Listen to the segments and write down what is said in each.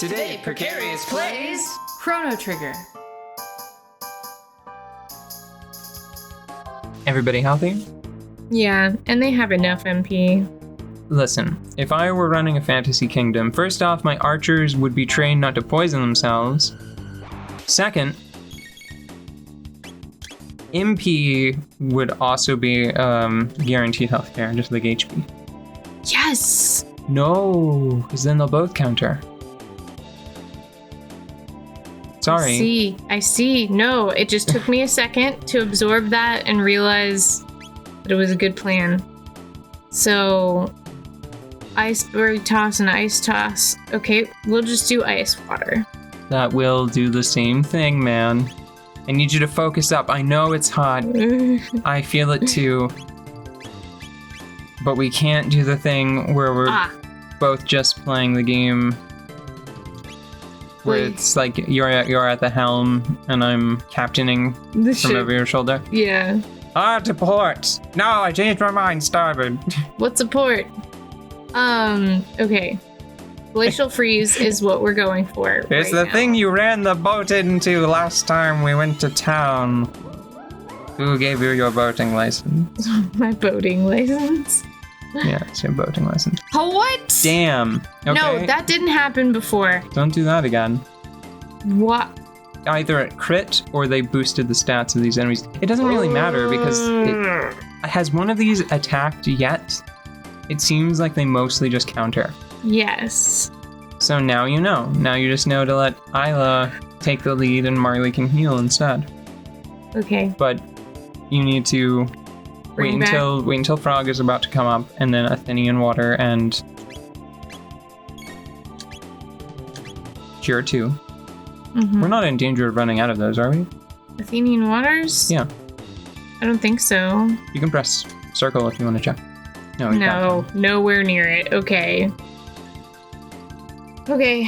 Today, Precarious plays Chrono Trigger. Everybody healthy? Yeah, and they have enough MP. Listen, if I were running a fantasy kingdom, first off, my archers would be trained not to poison themselves. Second, MP would also be guaranteed healthcare, just like HP. Yes! No, because then they'll both counter. Sorry. I see. No, it just took me a second to absorb that and realize that it was a good plan. So, iceberg toss and ice toss. Okay, we'll just do ice water. That will do the same thing, man. I need you to focus up. I know it's hot. I feel it too. But we can't do the thing where we're both just playing the game. Where it's like you're at the helm and I'm captaining from over your shoulder. Yeah. To port. No, I changed my mind. Starboard. What's a port? Okay. Glacial freeze is what we're going for. It's the thing you ran the boat into last time we went to town. Who gave you your boating license? My boating license? Yeah, it's your boating license. What? Damn. Okay. No, that didn't happen before. Don't do that again. What? Either it crit or they boosted the stats of these enemies. It doesn't really matter because has one of these attacked yet? It seems like they mostly just counter. Yes. So now you know. Now you just know to let Isla take the lead and Marley can heal instead. Okay. But you need to wait until Frog is about to come up, and then Athenian water and Cure 2. Mm-hmm. We're not in danger of running out of those, are we? Athenian waters? Yeah. I don't think so. You can press circle if you want to check. No, nowhere near it. Okay. Okay.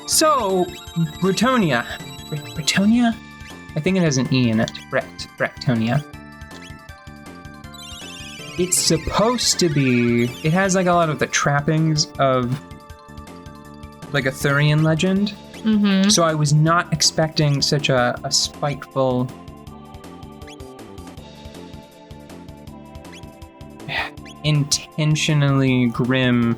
So, Bretonia. Bretonia? I think it has an E in it. Bretonia. It's supposed to be... It has like a lot of the trappings of like a Thurian legend. Mm-hmm. So I was not expecting such a spiteful... intentionally grim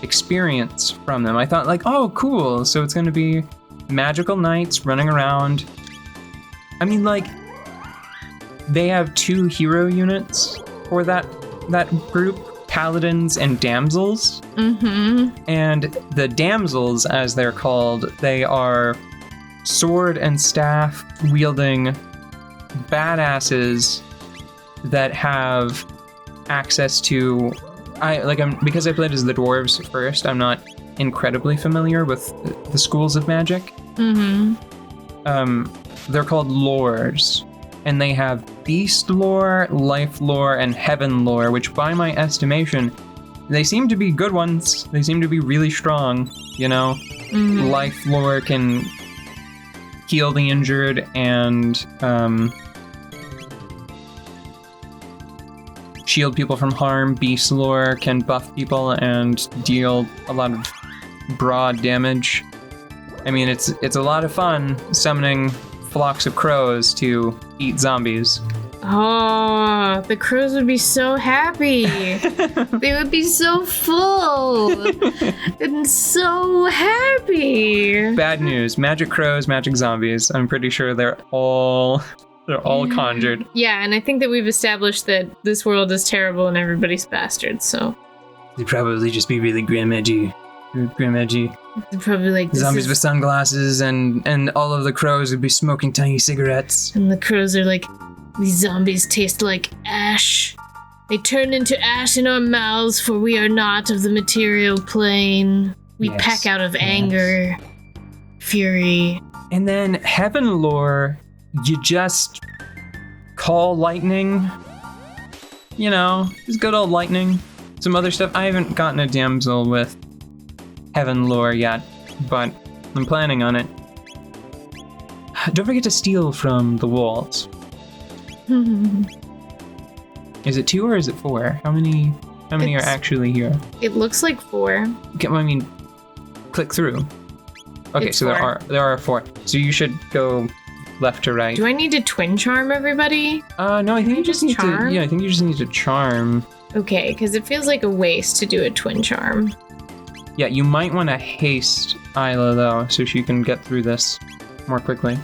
experience from them. I thought like, oh, cool. So it's going to be magical knights running around. I mean, like, they have 2 hero units for that group, paladins and damsels. Mm-hmm. And the damsels, as they're called, they are sword and staff wielding badasses that have access to... because I played as the dwarves first, I'm not incredibly familiar with the schools of magic. Mm-hmm. They're called lores. And they have beast lore, life lore, and heaven lore, which by my estimation, they seem to be good ones. They seem to be really strong, you know? Mm-hmm. Life lore can heal the injured and shield people from harm. Beast lore can buff people and deal a lot of broad damage. I mean, it's a lot of fun summoning flocks of crows to eat zombies. Oh, the crows would be so happy. They would be so full and so happy. Bad news. Magic crows, magic zombies. I'm pretty sure they're all conjured. Yeah, and I think that we've established that this world is terrible and everybody's bastards, so. They'd probably just be really grim edgy. They're probably like zombies with sunglasses and all of the crows would be smoking tiny cigarettes. And the crows are like, these zombies taste like ash. They turn into ash in our mouths, for we are not of the material plane. We peck out of anger, fury. And then heaven lore, you just call lightning. You know, just good old lightning. Some other stuff. I haven't gotten a damsel with heaven lore yet, but I'm planning on it. Don't forget to steal from the walls. Is it 2 or is it 4? How many are actually here? It looks like 4. Okay, well, I mean, click through. Okay, It's so four. there are 4. So you should go left to right. Do I need to twin charm everybody? No, I think you just need charm? to. Yeah, I think you just need to charm. Okay, because it feels like a waste to do a twin charm. Yeah, you might want to haste Isla though, so she can get through this more quickly.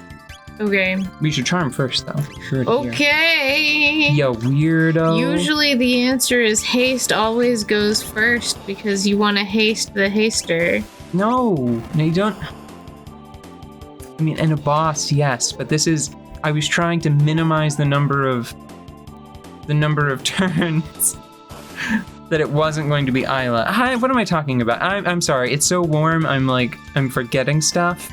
Okay. We should charm first though. Sure. Okay. Yo, weirdo. Usually the answer is haste always goes first because you want to haste the haster. No, you don't. I mean, in a boss, yes, but this is. I was trying to minimize the number of turns that it wasn't going to be Isla. Hi, what am I talking about? I'm sorry. It's so warm. I'm forgetting stuff,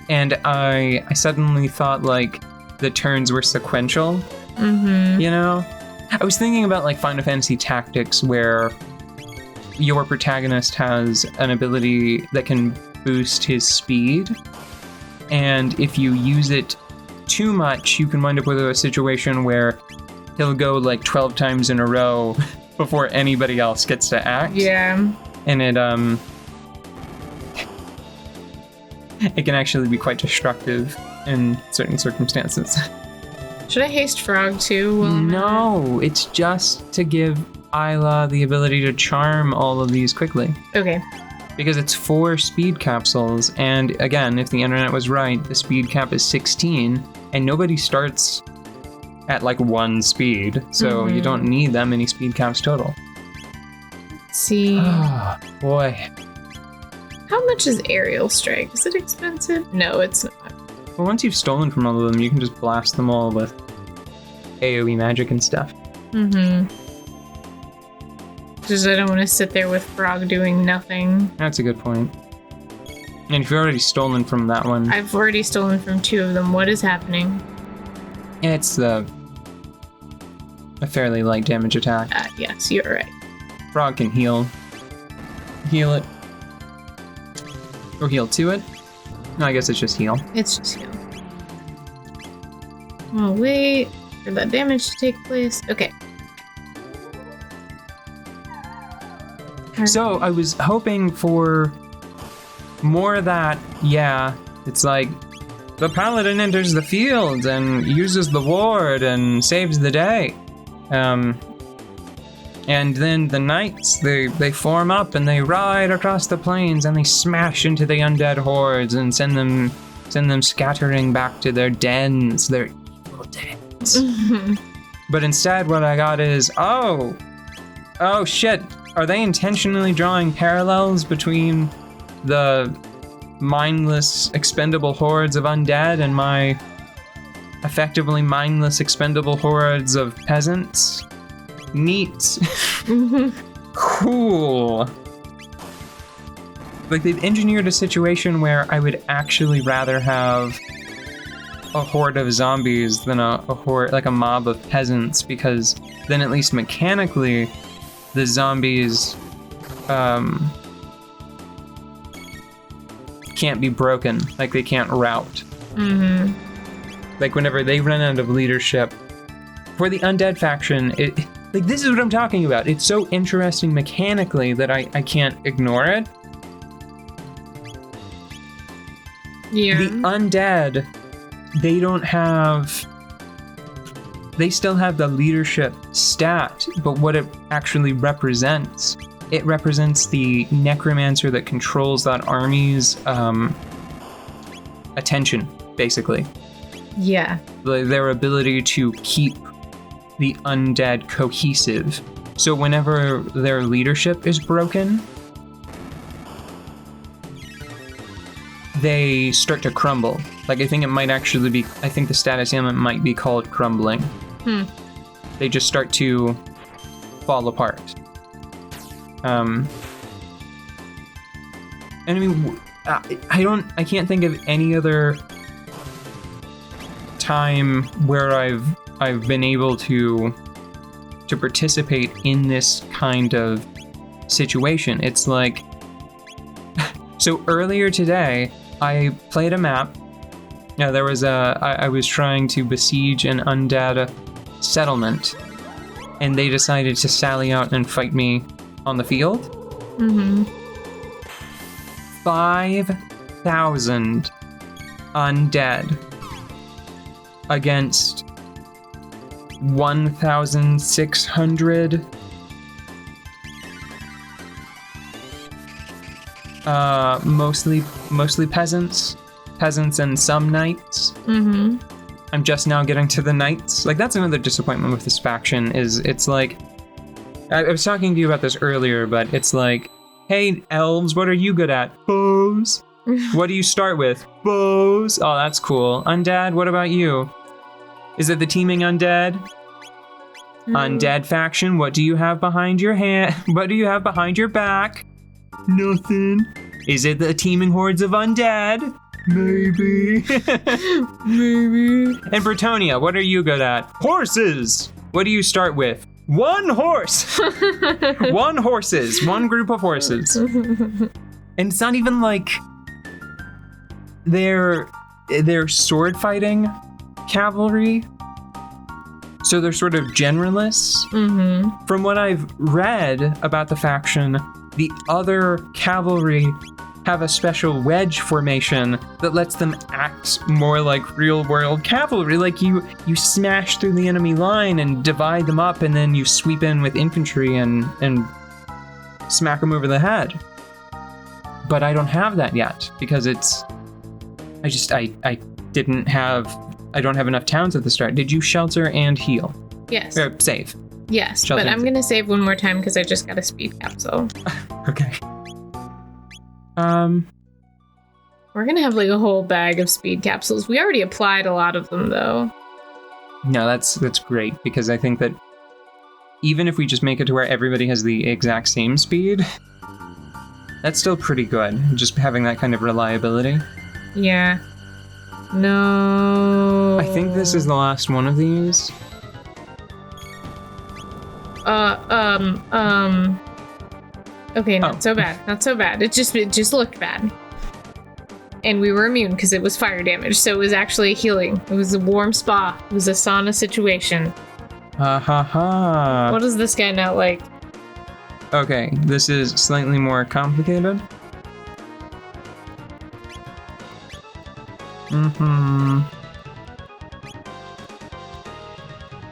and I suddenly thought like the turns were sequential. Mm-hmm. You know, I was thinking about like Final Fantasy Tactics where your protagonist has an ability that can boost his speed, and if you use it too much, you can wind up with a situation where he'll go like 12 times in a row before anybody else gets to act. Yeah. And it can actually be quite destructive in certain circumstances. Should I haste Frog too? No, it's just to give Isla the ability to charm all of these quickly. Okay. Because it's 4 speed capsules, and again, if the internet was right, the speed cap is 16, and nobody starts at like 1 speed, so you don't need that many speed caps total. Let's see. Oh, boy. How much is Aerial Strike? Is it expensive? No, it's not. Well, once you've stolen from all of them, you can just blast them all with AoE magic and stuff. Mm-hmm. Just I don't want to sit there with Frog doing nothing. That's a good point. And if you've already stolen from that one... I've already stolen from 2 of them. What is happening? It's a fairly light damage attack. Yes, you're right. Frog can heal. Heal it. Or heal to it. No, I guess it's just heal. It's just heal. Oh, wait for that damage to take place. Okay. So I was hoping for more of that. Yeah, it's like the paladin enters the field and uses the ward and saves the day. And then the knights, they form up and they ride across the plains and they smash into the undead hordes and send them scattering back to their dens, their evil dens. But instead what I got is, oh shit, are they intentionally drawing parallels between the mindless expendable hordes of undead and my effectively mindless expendable hordes of peasants? Neat. Cool. Like, they've engineered a situation where I would actually rather have a horde of zombies than a horde, like a mob of peasants, because then at least mechanically the zombies can't be broken. Like, they can't rout. Mm-hmm. Like, whenever they run out of leadership for the undead faction, like, this is what I'm talking about. It's so interesting mechanically that I can't ignore it. Yeah. The undead, they still have the leadership stat, but what it actually represents, it represents the necromancer that controls that army's attention, basically. Yeah. Their ability to keep the undead cohesive. So whenever their leadership is broken, they start to crumble. Like, I think it might actually be, I think the status ailment might be called crumbling. They just start to fall apart. And I mean, I can't think of any other time where I've been able to participate in this kind of situation. It's like, so earlier today, I played a map. Now there was I was trying to besiege an undead settlement, and they decided to sally out and fight me on the field. 5 1,000 undead against 1,600 mostly peasants and some knights. Mm-hmm. I'm just now getting to the knights. Like, that's another disappointment with this faction, is it's like, I was talking to you about this earlier, but it's like, hey, elves, what are you good at? Bows. What do you start with? Bows. Oh, that's cool. Undead, what about you? Is it the teaming undead? Undead faction, what do you have behind your hand? What do you have behind your back? Nothing. Is it the teeming hordes of undead? Maybe. Maybe. And Bretonia, what are you good at? Horses! What do you start with? One horse! One group of horses. And it's not even like they're sword fighting cavalry. So they're sort of generalists. Mm-hmm. From what I've read about the faction, the other cavalry have a special wedge formation that lets them act more like real-world cavalry. Like you smash through the enemy line and divide them up, and then you sweep in with infantry and smack them over the head. But I don't have that yet because I don't have enough towns at the start. Did you shelter and heal? Yes. Or save? Yes, Shelter but I'm and going to save one more time because I just got a speed capsule. Okay. We're going to have like a whole bag of speed capsules. We already applied a lot of them, though. No, that's great, because I think that even if we just make it to where everybody has the exact same speed, that's still pretty good, just having that kind of reliability. Yeah. No. I think this is the last one of these. Okay, not so bad. Not so bad. It just looked bad. And we were immune because it was fire damage, so it was actually healing. It was a warm spa. It was a sauna situation. Ha ha ha. What is this guy not like? Okay, this is slightly more complicated.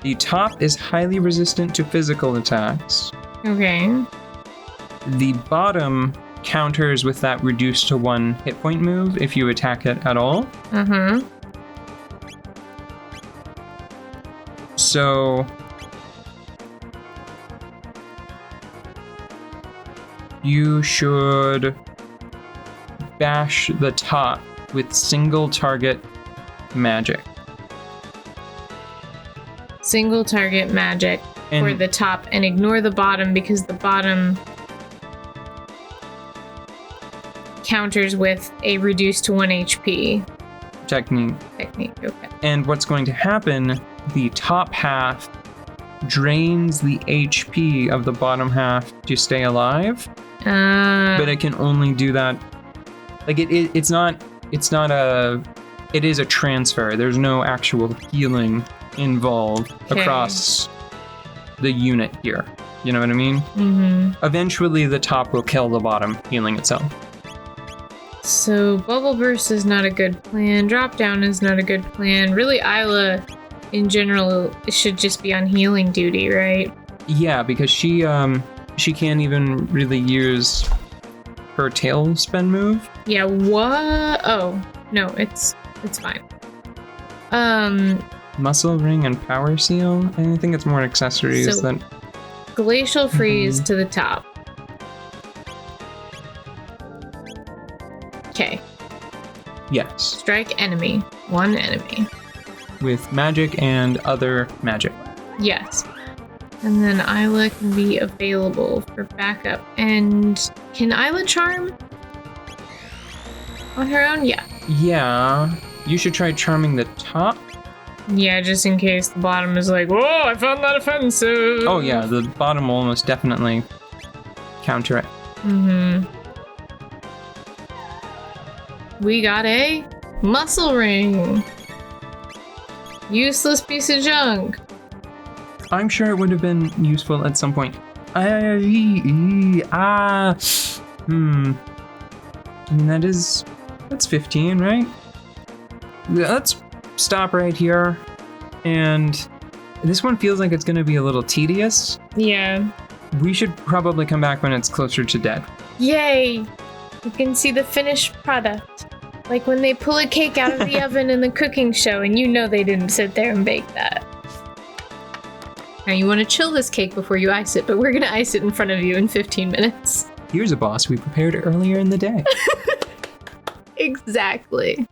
The top is highly resistant to physical attacks. Okay. The bottom counters with that reduced to 1 hit point move if you attack it at all. Uh-huh. So you should bash the top with single target magic. Single target magic for the top, and ignore the bottom because the bottom counters with a reduced to 1 HP technique. Okay. And what's going to happen, the top half drains the HP of the bottom half to stay alive. But it can only do that. Like it is a transfer. There's no actual healing involved across the unit here. You know what I mean? Mm-hmm. Eventually the top will kill the bottom, healing itself. So Bubble Burst is not a good plan. Drop Down is not a good plan. Really, Isla, in general, should just be on healing duty, right? Yeah, because she can't even really use her tailspin move. Yeah, what? Oh, no, it's fine. Muscle Ring and Power Seal? I think it's more accessories than... Glacial Freeze to the top. Okay. Yes. Strike enemy. 1 enemy. With magic and other magic. Yes. And then Isla can be available for backup. And can Isla charm? On her own? Yeah. Yeah. You should try charming the top. Yeah, just in case the bottom is like, whoa, I found that offensive. Oh yeah, the bottom will almost definitely counter it. Mm-hmm. We got a muscle ring. Useless piece of junk. I'm sure it would have been useful at some point. I mean, that is That's 15, right? Let's stop right here. And this one feels like it's going to be a little tedious. Yeah. We should probably come back when it's closer to dead. Yay! You can see the finished product. Like when they pull a cake out of the oven in the cooking show and you know they didn't sit there and bake that. Now you want to chill this cake before you ice it, but we're going to ice it in front of you in 15 minutes. Here's a boss we prepared earlier in the day. Exactly.